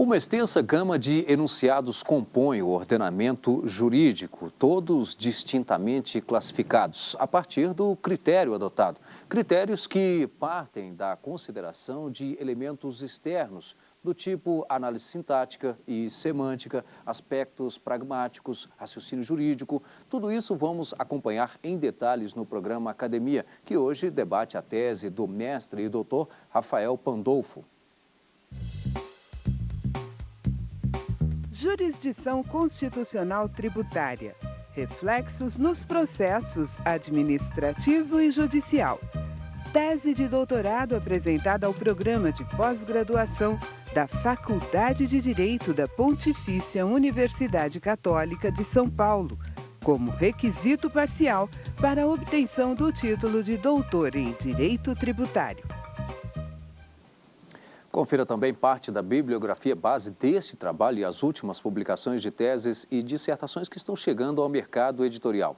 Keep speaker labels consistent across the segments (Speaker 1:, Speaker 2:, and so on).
Speaker 1: Uma extensa gama de enunciados compõe o ordenamento jurídico, todos distintamente classificados, a partir do critério adotado. Critérios que partem da consideração de elementos externos, do tipo análise sintática e semântica, aspectos pragmáticos, raciocínio jurídico. Tudo isso vamos acompanhar em detalhes no programa Academia, que hoje debate a tese do mestre e doutor Rafael Pandolfo.
Speaker 2: Jurisdição Constitucional Tributária. Reflexos nos processos administrativo e judicial. Tese de doutorado apresentada ao programa de pós-graduação da Faculdade de Direito da Pontifícia Universidade Católica de São Paulo, como requisito parcial para a obtenção do título de doutor em Direito Tributário.
Speaker 1: Confira também parte da bibliografia base deste trabalho e as últimas publicações de teses e dissertações que estão chegando ao mercado editorial.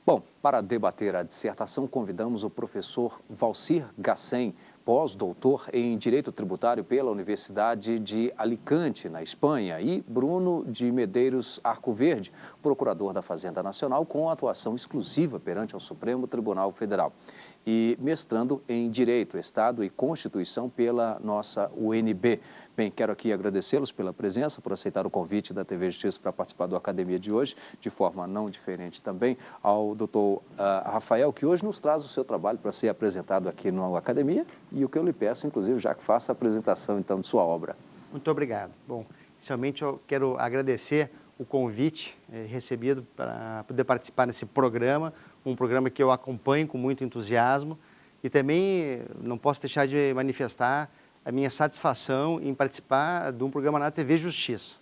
Speaker 1: Bom, para debater a dissertação, convidamos o professor Valcir Gassen, pós-doutor em Direito Tributário pela Universidade de Alicante, na Espanha, e Bruno de Medeiros Arcoverde, procurador da Fazenda Nacional, com atuação exclusiva perante o Supremo Tribunal Federal, e mestrando em Direito, Estado e Constituição pela nossa UNB. Bem, quero aqui agradecê-los pela presença, por aceitar o convite da TV Justiça para participar da Academia de hoje, de forma não diferente também ao doutor Rafael, que hoje nos traz o seu trabalho para ser apresentado aqui na Academia, e o que eu lhe peço, inclusive, já que faça a apresentação, então, de sua obra.
Speaker 3: Muito obrigado. Bom, inicialmente eu quero agradecer o convite recebido para poder participar nesse programa, um programa que eu acompanho com muito entusiasmo, e também não posso deixar de manifestar a minha satisfação em participar de um programa na TV Justiça,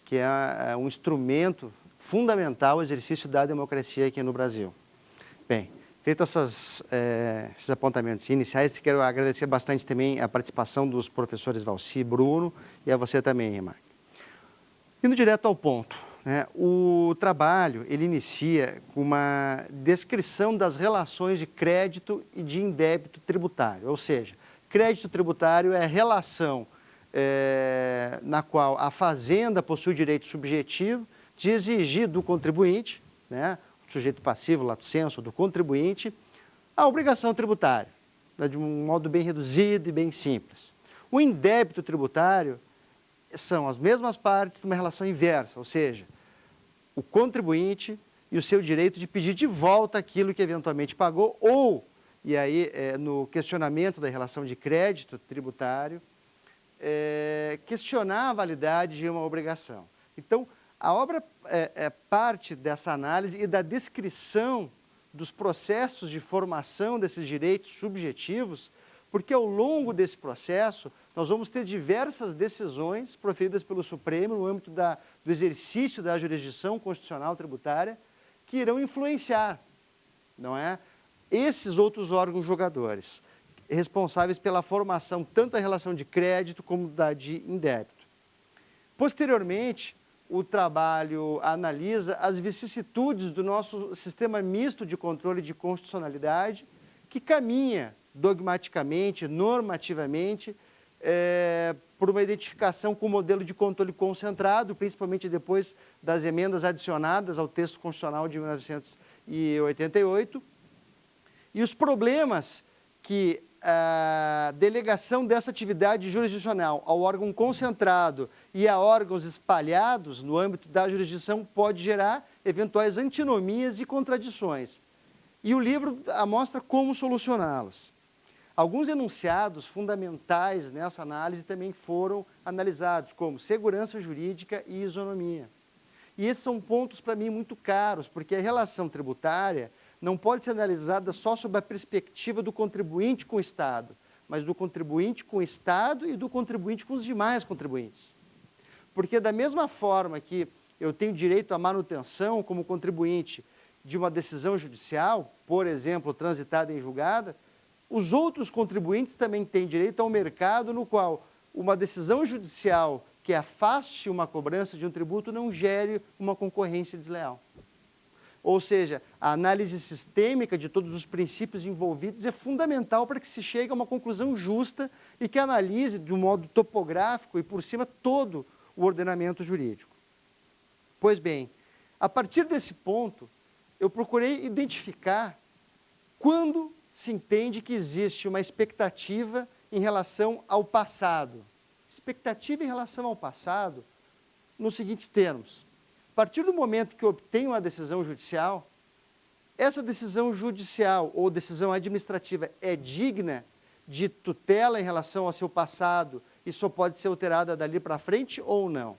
Speaker 3: que é um instrumento fundamental ao exercício da democracia aqui no Brasil. Bem, feitos esses apontamentos iniciais, quero agradecer bastante também a participação dos professores Valci e Bruno, e a você também, Remarque. Indo direto ao ponto, né, o trabalho ele inicia com uma descrição das relações de crédito e de indébito tributário, ou seja, crédito tributário é a relação na qual a Fazenda possui o direito subjetivo de exigir do contribuinte, né, o sujeito passivo, lato sensu, do contribuinte, a obrigação tributária, né, de um modo bem reduzido e bem simples. O indébito tributário são as mesmas partes de uma relação inversa, ou seja, o contribuinte e o seu direito de pedir de volta aquilo que eventualmente pagou ou, e aí no questionamento da relação de crédito tributário, questionar a validade de uma obrigação. Então, a obra é parte dessa análise e da descrição dos processos de formação desses direitos subjetivos, porque ao longo desse processo nós vamos ter diversas decisões proferidas pelo Supremo no âmbito do exercício da jurisdição constitucional tributária que irão influenciar, não é, esses outros órgãos julgadores, responsáveis pela formação tanto da relação de crédito como da de indébito. Posteriormente, o trabalho analisa as vicissitudes do nosso sistema misto de controle de constitucionalidade, que caminha dogmaticamente, normativamente, por uma identificação com o modelo de controle concentrado, principalmente depois das emendas adicionadas ao texto constitucional de 1988, e os problemas que a delegação dessa atividade jurisdicional ao órgão concentrado e a órgãos espalhados no âmbito da jurisdição pode gerar eventuais antinomias e contradições. E o livro mostra como solucioná-los. Alguns enunciados fundamentais nessa análise também foram analisados, como segurança jurídica e isonomia. E esses são pontos, para mim, muito caros, porque a relação tributária não pode ser analisada só sob a perspectiva do contribuinte com o Estado, mas do contribuinte com o Estado e do contribuinte com os demais contribuintes. Porque da mesma forma que eu tenho direito à manutenção como contribuinte de uma decisão judicial, por exemplo, transitada em julgada, os outros contribuintes também têm direito ao mercado no qual uma decisão judicial que afaste uma cobrança de um tributo não gere uma concorrência desleal. Ou seja, a análise sistêmica de todos os princípios envolvidos é fundamental para que se chegue a uma conclusão justa e que analise de um modo topográfico e por cima todo o ordenamento jurídico. Pois bem, a partir desse ponto, eu procurei identificar quando se entende que existe uma expectativa em relação ao passado. Expectativa em relação ao passado, nos seguintes termos. A partir do momento que eu obtenho uma decisão judicial, essa decisão judicial ou decisão administrativa é digna de tutela em relação ao seu passado e só pode ser alterada dali para frente ou não?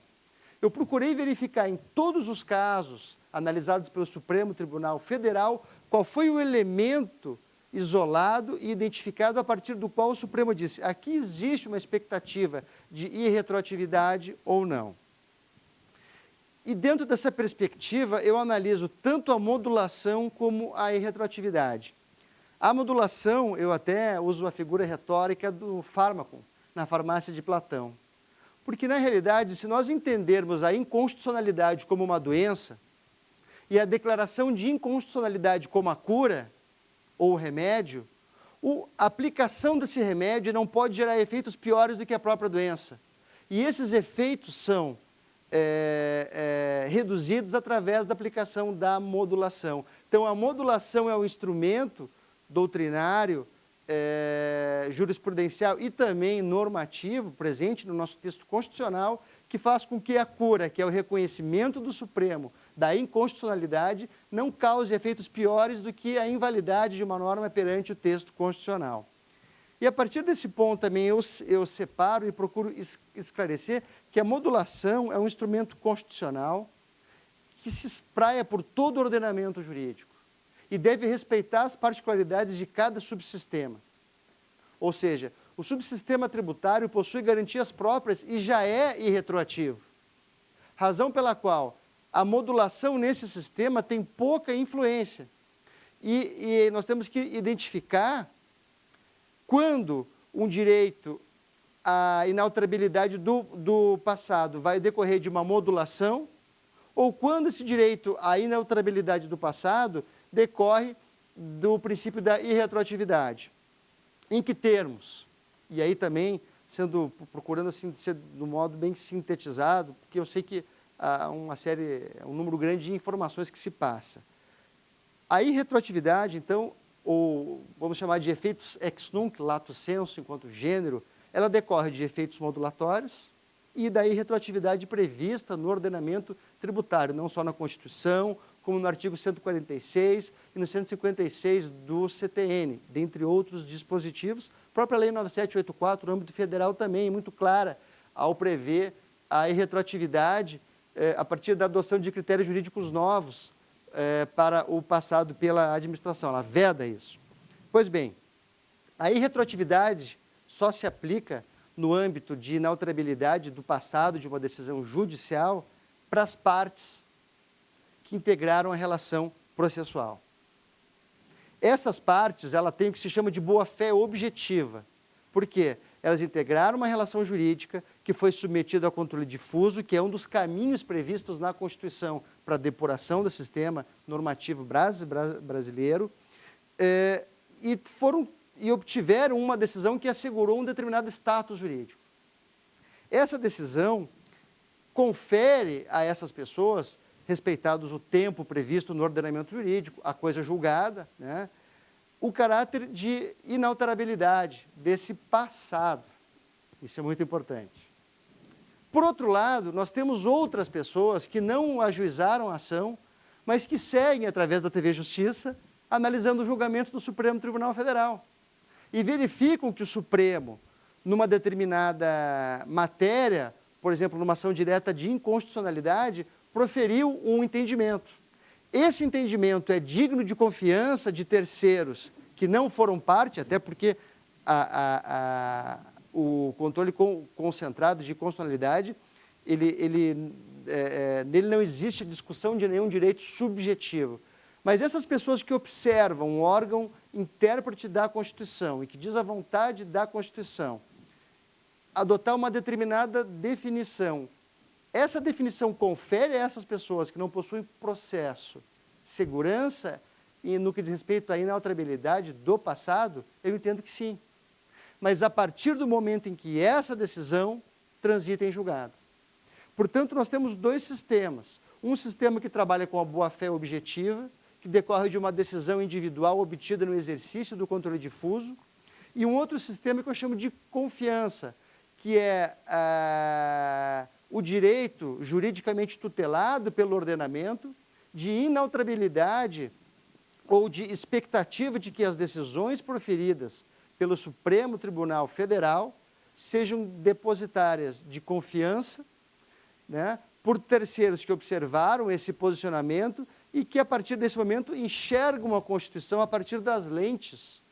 Speaker 3: Eu procurei verificar em todos os casos analisados pelo Supremo Tribunal Federal qual foi o elemento isolado e identificado a partir do qual o Supremo disse: aqui existe uma expectativa de irretroatividade ou não. E dentro dessa perspectiva, eu analiso tanto a modulação como a irretroatividade. A modulação, eu até uso a figura retórica do fármaco, na farmácia de Platão. Porque, na realidade, se nós entendermos a inconstitucionalidade como uma doença e a declaração de inconstitucionalidade como a cura ou o remédio, a aplicação desse remédio não pode gerar efeitos piores do que a própria doença. E esses efeitos são reduzidos através da aplicação da modulação. Então, a modulação é um instrumento doutrinário, jurisprudencial e também normativo, presente no nosso texto constitucional, que faz com que a cura, que é o reconhecimento do Supremo da inconstitucionalidade, não cause efeitos piores do que a invalidade de uma norma perante o texto constitucional. E a partir desse ponto também eu separo e procuro esclarecer que a modulação é um instrumento constitucional que se espraia por todo o ordenamento jurídico e deve respeitar as particularidades de cada subsistema. Ou seja, o subsistema tributário possui garantias próprias e já é irretroativo. Razão pela qual a modulação nesse sistema tem pouca influência. E nós temos que identificar quando um direito, a inalterabilidade do passado vai decorrer de uma modulação, ou quando esse direito, a inalterabilidade do passado, decorre do princípio da irretroatividade. Em que termos? E aí também, procurando assim, ser de um modo bem sintetizado, porque eu sei que há um número grande de informações que se passa. A irretroatividade, então, ou vamos chamar de efeitos ex nunc, lato sensu, enquanto gênero, ela decorre de efeitos modulatórios e da irretroatividade prevista no ordenamento tributário, não só na Constituição, como no artigo 146 e no 156 do CTN, dentre outros dispositivos. A própria Lei 9784, no âmbito federal, também é muito clara ao prever a irretroatividade a partir da adoção de critérios jurídicos novos para o passado pela administração. Ela veda isso. Pois bem, a irretroatividade só se aplica no âmbito de inalterabilidade do passado de uma decisão judicial para as partes que integraram a relação processual. Essas partes, ela tem o que se chama de boa-fé objetiva. Por quê? Elas integraram uma relação jurídica que foi submetida ao controle difuso, que é um dos caminhos previstos na Constituição para a depuração do sistema normativo brasileiro, e obtiveram uma decisão que assegurou um determinado status jurídico. Essa decisão confere a essas pessoas, respeitados o tempo previsto no ordenamento jurídico, a coisa julgada, né, o caráter de inalterabilidade desse passado. Isso é muito importante. Por outro lado, nós temos outras pessoas que não ajuizaram a ação, mas que seguem através da TV Justiça, analisando os julgamentos do Supremo Tribunal Federal. E verificam que o Supremo, numa determinada matéria, por exemplo, numa ação direta de inconstitucionalidade, proferiu um entendimento. Esse entendimento é digno de confiança de terceiros que não foram parte, até porque o controle concentrado de constitucionalidade, nele não existe discussão de nenhum direito subjetivo. Mas essas pessoas que observam um órgão intérprete da Constituição e que diz a vontade da Constituição, adotar uma determinada definição, essa definição confere a essas pessoas que não possuem processo segurança e no que diz respeito à inalterabilidade do passado, eu entendo que sim. Mas a partir do momento em que essa decisão transita em julgado. Portanto, nós temos dois sistemas. Um sistema que trabalha com a boa-fé objetiva, que decorre de uma decisão individual obtida no exercício do controle difuso, e um outro sistema que eu chamo de confiança, que é o direito juridicamente tutelado pelo ordenamento de inalterabilidade ou de expectativa de que as decisões proferidas pelo Supremo Tribunal Federal sejam depositárias de confiança, né, por terceiros que observaram esse posicionamento e que, a partir desse momento, enxergam a Constituição a partir das lentes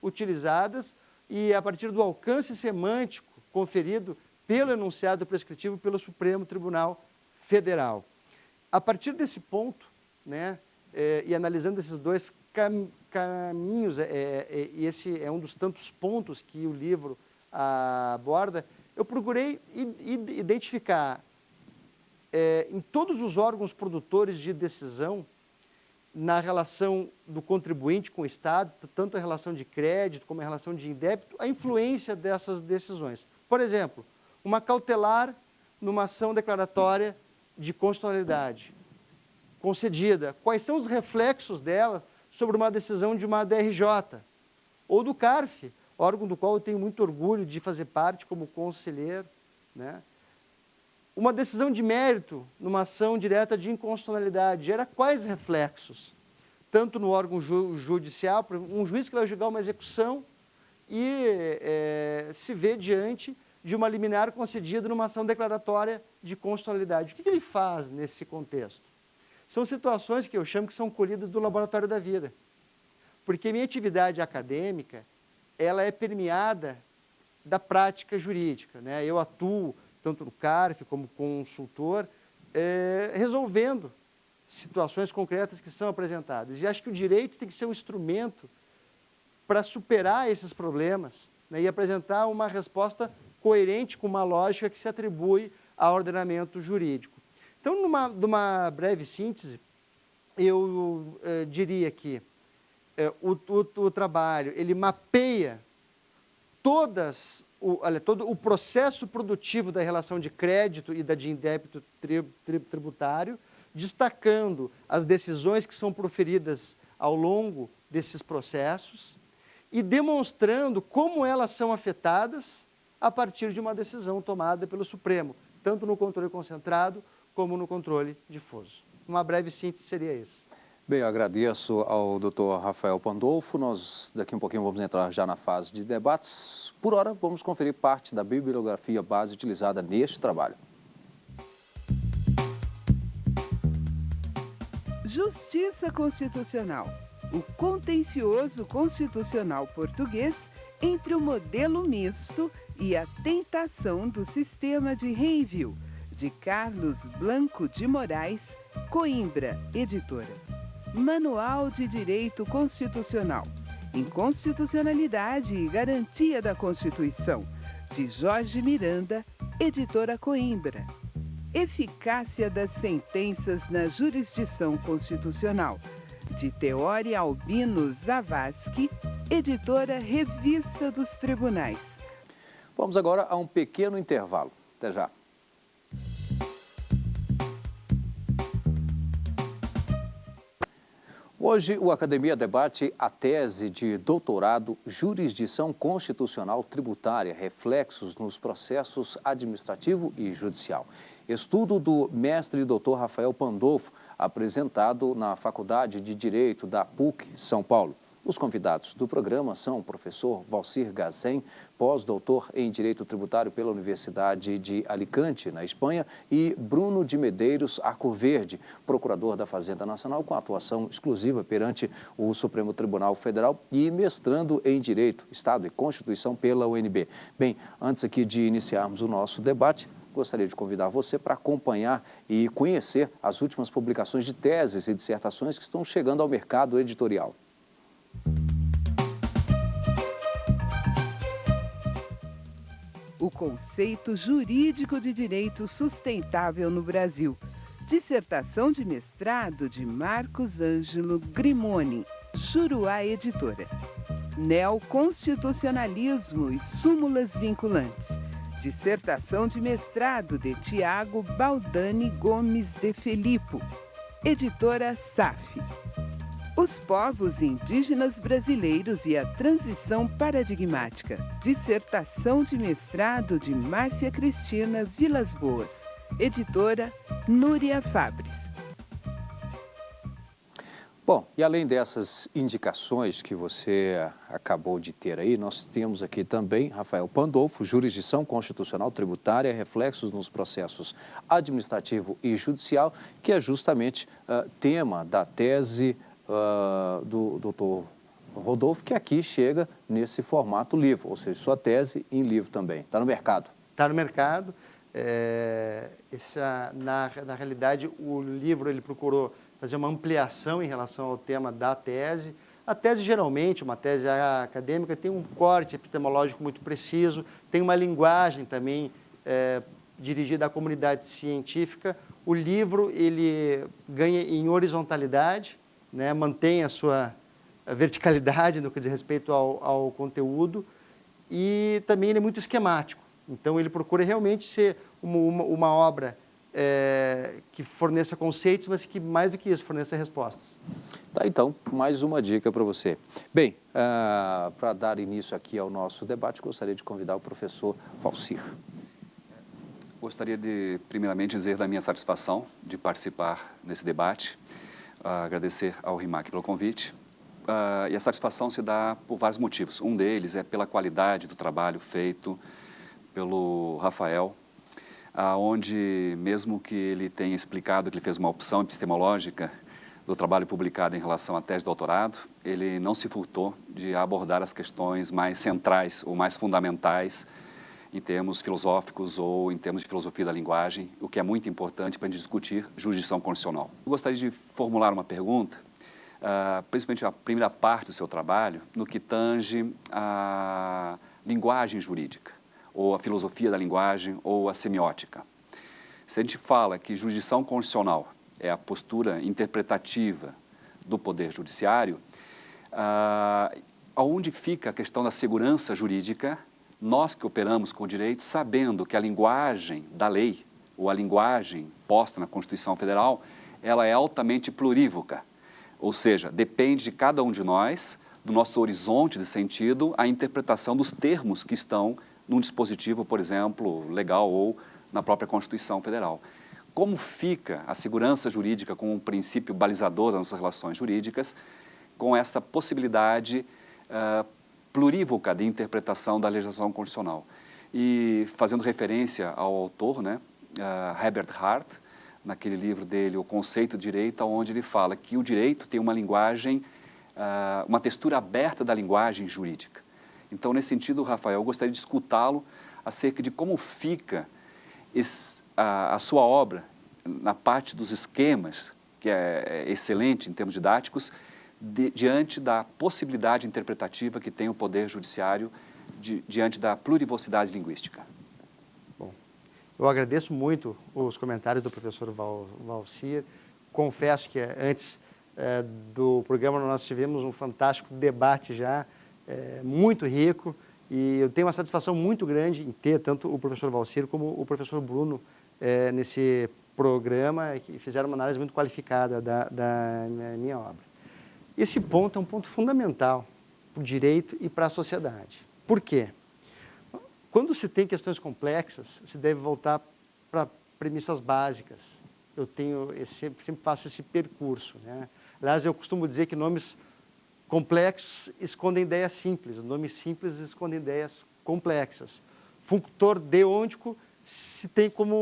Speaker 3: utilizadas e a partir do alcance semântico conferido pelo enunciado prescritivo pelo Supremo Tribunal Federal. A partir desse ponto, né, e analisando esses dois caminhos, e esse é um dos tantos pontos que o livro aborda, eu procurei identificar em todos os órgãos produtores de decisão, na relação do contribuinte com o Estado, tanto a relação de crédito como a relação de indébito, a influência dessas decisões. Por exemplo, uma cautelar numa ação declaratória de constitucionalidade concedida. Quais são os reflexos dela sobre uma decisão de uma DRJ ou do CARF, órgão do qual eu tenho muito orgulho de fazer parte como conselheiro, né? Uma decisão de mérito numa ação direta de inconstitucionalidade gera quais reflexos? Tanto no órgão judicial, um juiz que vai julgar uma execução e se vê diante de uma liminar concedida numa ação declaratória de constitucionalidade. O que ele faz nesse contexto? São situações que eu chamo que são colhidas do laboratório da vida. Porque minha atividade acadêmica, ela é permeada da prática jurídica, né? Eu atuo tanto no CARF como consultor, resolvendo situações concretas que são apresentadas. E acho que o direito tem que ser um instrumento para superar esses problemas, né, e apresentar uma resposta coerente com uma lógica que se atribui ao ordenamento jurídico. Então, numa breve síntese, eu diria que o trabalho, ele mapeia todo o processo produtivo da relação de crédito e da de indébito tributário, destacando as decisões que são proferidas ao longo desses processos e demonstrando como elas são afetadas a partir de uma decisão tomada pelo Supremo, tanto no controle concentrado como no controle difuso. Uma breve síntese seria isso.
Speaker 1: Bem, eu agradeço ao Dr. Rafael Pandolfo. Nós daqui um pouquinho vamos entrar já na fase de debates. Por hora, vamos conferir parte da bibliografia base utilizada neste trabalho.
Speaker 2: Justiça Constitucional. O contencioso constitucional português entre o modelo misto e a tentação do sistema de reenvio, de Carlos Blanco de Moraes, Coimbra, editora. Manual de Direito Constitucional, Inconstitucionalidade e Garantia da Constituição, de Jorge Miranda, editora Coimbra. Eficácia das sentenças na jurisdição constitucional, de Teori Albino Zavascki, editora Revista dos Tribunais.
Speaker 1: Vamos agora a um pequeno intervalo. Até já. Hoje, o Academia debate a tese de doutorado Jurisdição Constitucional Tributária, reflexos nos processos administrativo e judicial. Estudo do mestre Dr. Rafael Pandolfo, apresentado na Faculdade de Direito da PUC, São Paulo. Os convidados do programa são o professor Valcir Gazen, pós-doutor em Direito Tributário pela Universidade de Alicante, na Espanha, e Bruno de Medeiros Arcoverde, procurador da Fazenda Nacional, com atuação exclusiva perante o Supremo Tribunal Federal e mestrando em Direito, Estado e Constituição pela UNB. Bem, antes aqui de iniciarmos o nosso debate, gostaria de convidar você para acompanhar e conhecer as últimas publicações de teses e dissertações que estão chegando ao mercado editorial.
Speaker 2: O conceito jurídico de direito sustentável no Brasil, Dissertação de mestrado de Marcos Ângelo Grimoni, Juruá Editora. Neoconstitucionalismo e súmulas vinculantes. Dissertação de mestrado de Tiago Baldani Gomes de Filippo, Editora SAF. Os povos indígenas brasileiros e a transição paradigmática. Dissertação de mestrado de Márcia Cristina Vilas Boas, Editora Núria Fabres.
Speaker 1: Bom, e além dessas indicações que você acabou de ter aí, nós temos aqui também Rafael Pandolfo, Jurisdição Constitucional Tributária, Reflexos nos Processos Administrativo e Judicial, que é justamente tema da tese do doutor Rodolfo, que aqui chega nesse formato livro, ou seja, sua tese em livro também. Está no mercado?
Speaker 3: Está no mercado. Na realidade, o livro ele procurou fazer uma ampliação em relação ao tema da tese. A tese, geralmente, uma tese acadêmica, tem um corte epistemológico muito preciso, tem uma linguagem também dirigida à comunidade científica. O livro ele ganha em horizontalidade, né, mantém a sua verticalidade no que diz respeito ao conteúdo, e também ele é muito esquemático. Então, ele procura realmente ser uma obra que forneça conceitos, mas que, mais do que isso, forneça respostas.
Speaker 1: Tá, então, mais uma dica para você. Bem, para dar início aqui ao nosso debate, gostaria de convidar o professor Valcir.
Speaker 4: Gostaria de, primeiramente, dizer da minha satisfação de participar nesse debate, agradecer ao RIMAC pelo convite, e a satisfação se dá por vários motivos. Um deles é pela qualidade do trabalho feito pelo Rafael, onde, mesmo que ele tenha explicado que ele fez uma opção epistemológica do trabalho publicado em relação à tese de doutorado, ele não se furtou de abordar as questões mais centrais ou mais fundamentais em termos filosóficos ou em termos de filosofia da linguagem, o que é muito importante para a gente discutir jurisdição constitucional. Eu gostaria de formular uma pergunta, principalmente a primeira parte do seu trabalho, no que tange a linguagem jurídica, ou a filosofia da linguagem, ou a semiótica. Se a gente fala que jurisdição constitucional é a postura interpretativa do Poder Judiciário, aonde fica a questão da segurança jurídica, nós que operamos com o direito, sabendo que a linguagem da lei, ou a linguagem posta na Constituição Federal, ela é altamente plurívoca, ou seja, depende de cada um de nós, do nosso horizonte de sentido, a interpretação dos termos que estão num dispositivo, por exemplo, legal ou na própria Constituição Federal. Como fica a segurança jurídica como um princípio balizador das nossas relações jurídicas com essa possibilidade plurívoca de interpretação da legislação constitucional? E fazendo referência ao autor, né, Herbert Hart, naquele livro dele, O Conceito de Direito, onde ele fala que o direito tem uma linguagem, uma textura aberta da linguagem jurídica. Então, nesse sentido, Rafael, eu gostaria de escutá-lo acerca de como fica a sua obra na parte dos esquemas, que é excelente em termos didáticos, diante da possibilidade interpretativa que tem o Poder Judiciário diante da plurivocidade linguística.
Speaker 3: Bom, eu agradeço muito os comentários do professor Valcir. Confesso que antes do programa nós tivemos um fantástico debate já, muito rico, e eu tenho uma satisfação muito grande em ter tanto o professor Valcir como o professor Bruno nesse programa, que fizeram uma análise muito qualificada da minha obra. Esse ponto é um ponto fundamental para o direito e para a sociedade. Por quê? Quando se tem questões complexas, se deve voltar para premissas básicas. Eu sempre faço esse percurso, né? Aliás, eu costumo dizer que nomes complexos escondem ideias simples, nomes simples escondem ideias complexas. Functor deôntico se tem como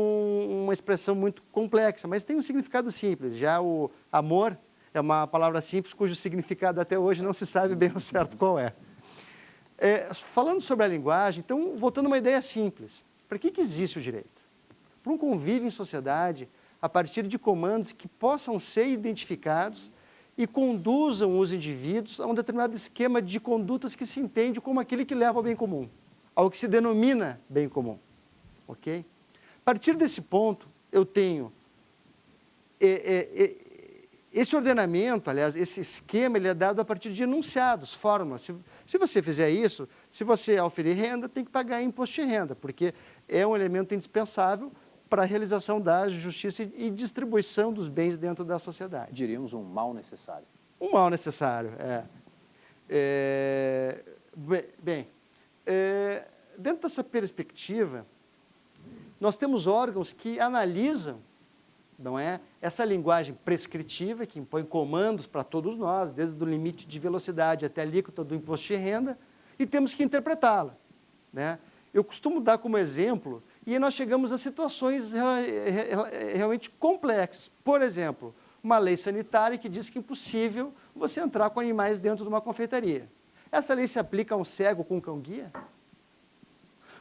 Speaker 3: uma expressão muito complexa, mas tem um significado simples. Já o amor é uma palavra simples cujo significado até hoje não se sabe bem ao certo qual é. Falando sobre a linguagem, então, voltando a uma ideia simples. Para que existe o direito? Para um convívio em sociedade a partir de comandos que possam ser identificados e conduzam os indivíduos a um determinado esquema de condutas que se entende como aquele que leva ao bem comum, ao que se denomina bem comum. Ok? A partir desse ponto, eu tenho esse ordenamento, aliás, esse esquema, ele é dado a partir de enunciados, fórmulas. Se você fizer isso, se você auferir renda, tem que pagar imposto de renda, porque é um elemento indispensável para a realização da justiça e distribuição dos bens dentro da sociedade.
Speaker 1: Diríamos um mal necessário.
Speaker 3: Um mal necessário, dentro dessa perspectiva, nós temos órgãos que analisam, não é, essa linguagem prescritiva, que impõe comandos para todos nós, desde o limite de velocidade até a alíquota do imposto de renda, e temos que interpretá-la, né? Eu costumo dar como exemplo, e nós chegamos a situações realmente complexas. Por exemplo, uma lei sanitária que diz que é impossível você entrar com animais dentro de uma confeitaria. Essa lei se aplica a um cego com um cão-guia?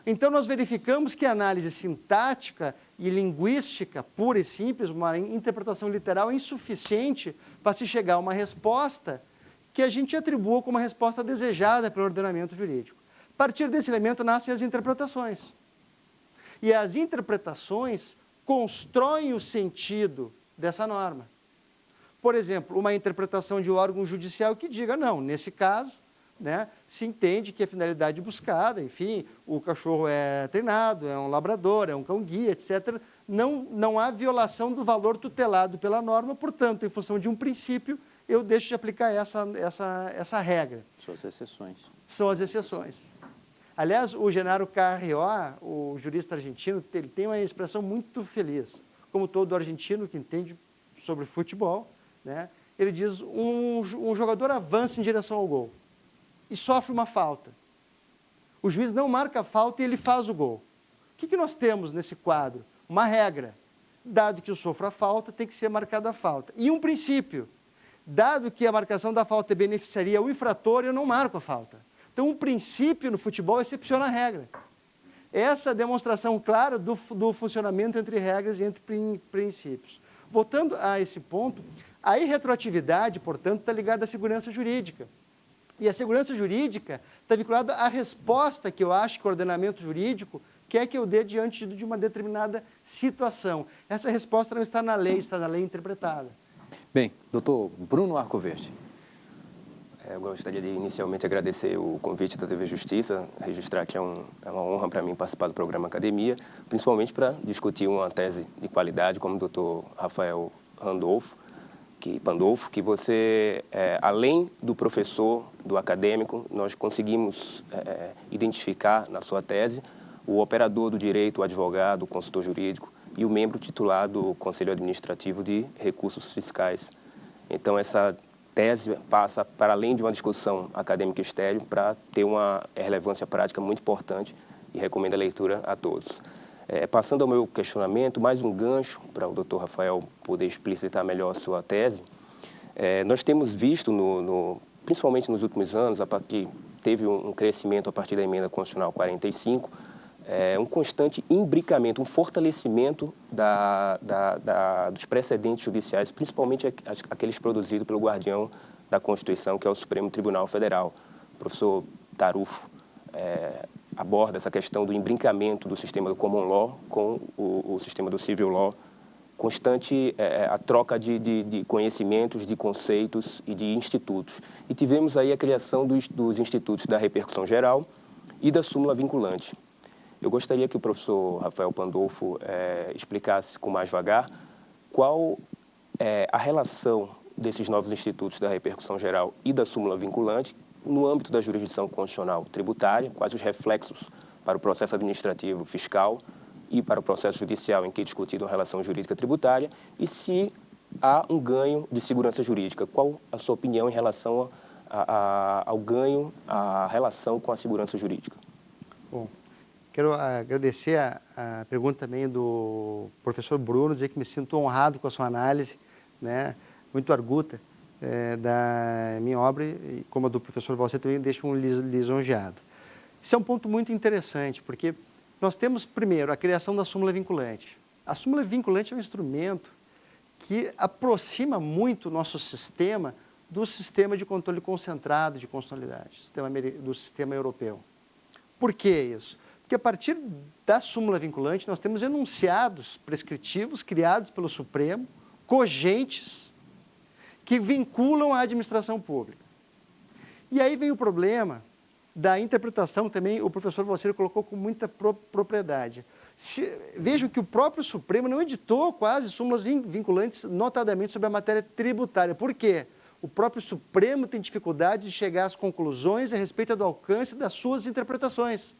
Speaker 3: Então, nós verificamos que a análise sintática e linguística pura e simples, uma interpretação literal, é insuficiente para se chegar a uma resposta que a gente atribua como uma resposta desejada pelo ordenamento jurídico. A partir desse elemento nascem as interpretações. E as interpretações constroem o sentido dessa norma. Por exemplo, uma interpretação de órgão judicial que diga, não, nesse caso, né, se entende que a finalidade buscada, enfim, o cachorro é treinado, é um labrador, é um cão-guia, etc. Não há violação do valor tutelado pela norma, portanto, em função de um princípio, eu deixo de aplicar essa regra.
Speaker 1: São as exceções.
Speaker 3: São as exceções. Aliás, o Genaro Carrió, o jurista argentino, ele tem uma expressão muito feliz. Como todo argentino que entende sobre futebol, né, ele diz, um jogador avança em direção ao gol e sofre uma falta. O juiz não marca a falta e ele faz o gol. O que nós temos nesse quadro? Uma regra. Dado que eu sofro a falta, tem que ser marcada a falta. E um princípio. Dado que a marcação da falta beneficiaria o infrator, eu não marco a falta. Então, um princípio no futebol excepciona a regra. Essa é a demonstração clara do funcionamento entre regras e entre princípios. Voltando a esse ponto, a irretroatividade, portanto, está ligada à segurança jurídica. E a segurança jurídica está vinculada à resposta que eu acho que o ordenamento jurídico quer que eu dê diante de uma determinada situação. Essa resposta não está na lei, está na lei interpretada.
Speaker 1: Bem, doutor Bruno Arcoverde.
Speaker 5: Eu gostaria de inicialmente agradecer o convite da TV Justiça, registrar que é uma honra para mim participar do programa Academia, principalmente para discutir uma tese de qualidade como o doutor Rafael Pandolfo, que você, além do professor, do acadêmico, nós conseguimos identificar na sua tese o operador do direito, o advogado, o consultor jurídico e o membro titular do Conselho Administrativo de Recursos Fiscais. Então, essa tese passa para além de uma discussão acadêmica estéril para ter uma relevância prática muito importante e recomendo a leitura a todos. Passando ao meu questionamento, mais um gancho para o Dr. Rafael poder explicitar melhor a sua tese. Nós temos visto, principalmente nos últimos anos, que teve um crescimento a partir da emenda constitucional 45, um constante imbricamento, um fortalecimento dos precedentes judiciais, principalmente aqueles produzidos pelo guardião da Constituição, que é o Supremo Tribunal Federal. O professor Tarufo aborda essa questão do imbricamento do sistema do Common Law com o sistema do Civil Law, constante a troca de conhecimentos, de conceitos e de institutos. E tivemos aí a criação dos institutos da repercussão geral e da súmula vinculante. Eu gostaria que o professor Rafael Pandolfo explicasse com mais vagar qual é a relação desses novos institutos da repercussão geral e da súmula vinculante no âmbito da jurisdição constitucional tributária, quais os reflexos para o processo administrativo fiscal e para o processo judicial em que é discutido a relação jurídica tributária e se há um ganho de segurança jurídica. Qual a sua opinião em relação ao ganho, à relação com a segurança jurídica?
Speaker 3: Bom, quero agradecer a pergunta também do professor Bruno, dizer que me sinto honrado com a sua análise, né, muito arguta, da minha obra, e como a do professor Valcer também deixa lisonjeado. Isso é um ponto muito interessante, porque nós temos, primeiro, a criação da súmula vinculante. A súmula vinculante é um instrumento que aproxima muito o nosso sistema do sistema de controle concentrado de constitucionalidade, do sistema europeu. Por que isso? Porque a partir da súmula vinculante nós temos enunciados prescritivos criados pelo Supremo, cogentes que vinculam a administração pública. E aí vem o problema da interpretação também, o professor Valcir colocou com muita propriedade. Vejam que o próprio Supremo não editou quase súmulas vinculantes, notadamente sobre a matéria tributária. Por quê? O próprio Supremo tem dificuldade de chegar às conclusões a respeito do alcance das suas interpretações.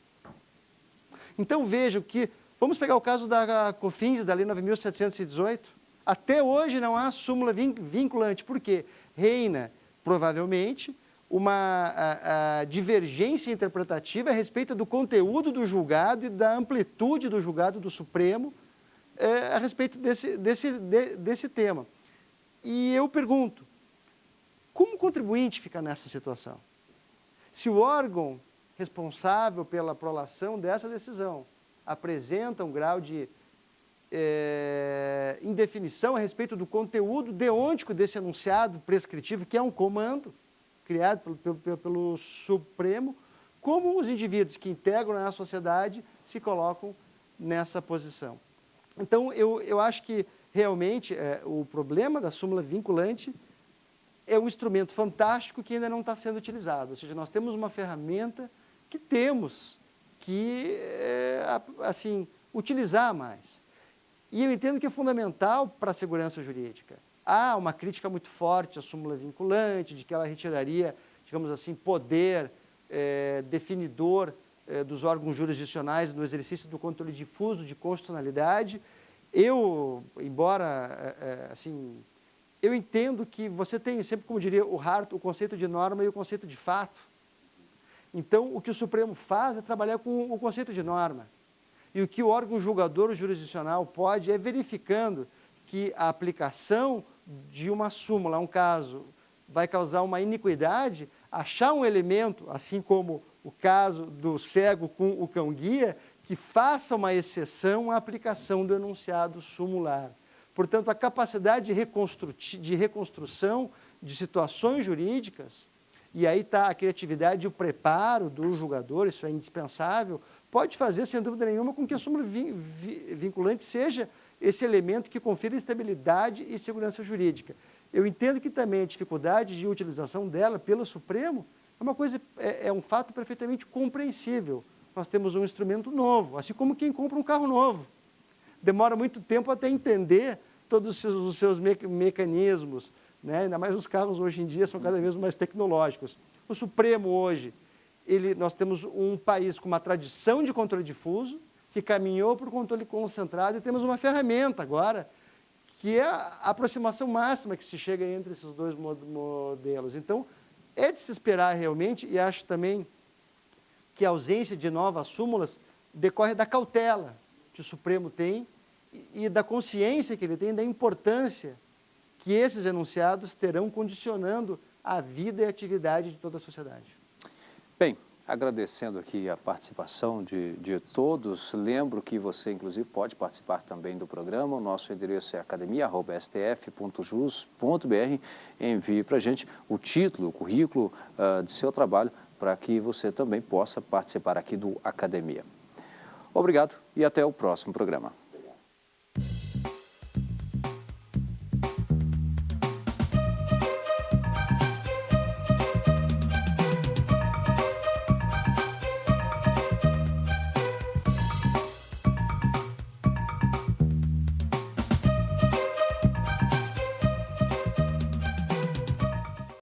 Speaker 3: Então vejam que, vamos pegar o caso da COFINS, da Lei 9.718, até hoje não há súmula vinculante. Por quê? Reina, provavelmente, uma divergência interpretativa a respeito do conteúdo do julgado e da amplitude do julgado do Supremo a respeito desse tema. E eu pergunto, como o contribuinte fica nessa situação? Se o órgão responsável pela prolação dessa decisão apresenta um grau de indefinição a respeito do conteúdo deontico desse enunciado prescritivo, que é um comando criado pelo Supremo, como os indivíduos que integram a sociedade se colocam nessa posição. Então, eu acho que, realmente, o problema da súmula vinculante é um instrumento fantástico que ainda não está sendo utilizado. Ou seja, nós temos uma ferramenta que temos que, assim, utilizar mais. E eu entendo que é fundamental para a segurança jurídica. Há uma crítica muito forte à súmula vinculante, de que ela retiraria, digamos assim, poder definidor dos órgãos jurisdicionais no exercício do controle difuso de constitucionalidade. Embora, assim, eu entendo que você tem sempre, como diria o Hart, o conceito de norma e o conceito de fato. Então, o que o Supremo faz é trabalhar com o conceito de norma. E o que o órgão julgador jurisdicional pode é verificando que a aplicação de uma súmula a um caso vai causar uma iniquidade, achar um elemento, assim como o caso do cego com o cão-guia, que faça uma exceção à aplicação do enunciado sumular. Portanto, a capacidade de reconstrução de situações jurídicas, e aí está a criatividade e o preparo do julgador, isso é indispensável, pode fazer, sem dúvida nenhuma, com que a súmula vinculante seja esse elemento que confira estabilidade e segurança jurídica. Eu entendo que também a dificuldade de utilização dela pelo Supremo é um fato perfeitamente compreensível. Nós temos um instrumento novo, assim como quem compra um carro novo. Demora muito tempo até entender todos os seus mecanismos, né? Ainda mais os carros hoje em dia são cada vez mais tecnológicos. O Supremo hoje, nós temos um país com uma tradição de controle difuso, que caminhou para o controle concentrado, e temos uma ferramenta agora, que é a aproximação máxima que se chega entre esses dois modelos. Então, é de se esperar realmente, e acho também que a ausência de novas súmulas decorre da cautela que o Supremo tem e da consciência que ele tem da importância que esses enunciados terão condicionando a vida e a atividade de toda a sociedade.
Speaker 1: Bem, agradecendo aqui a participação de todos, lembro que você, inclusive, pode participar também do programa. O nosso endereço é academia@stf.jus.br. Envie para a gente o título, o currículo de seu trabalho, para que você também possa participar aqui do Academia. Obrigado e até o próximo programa.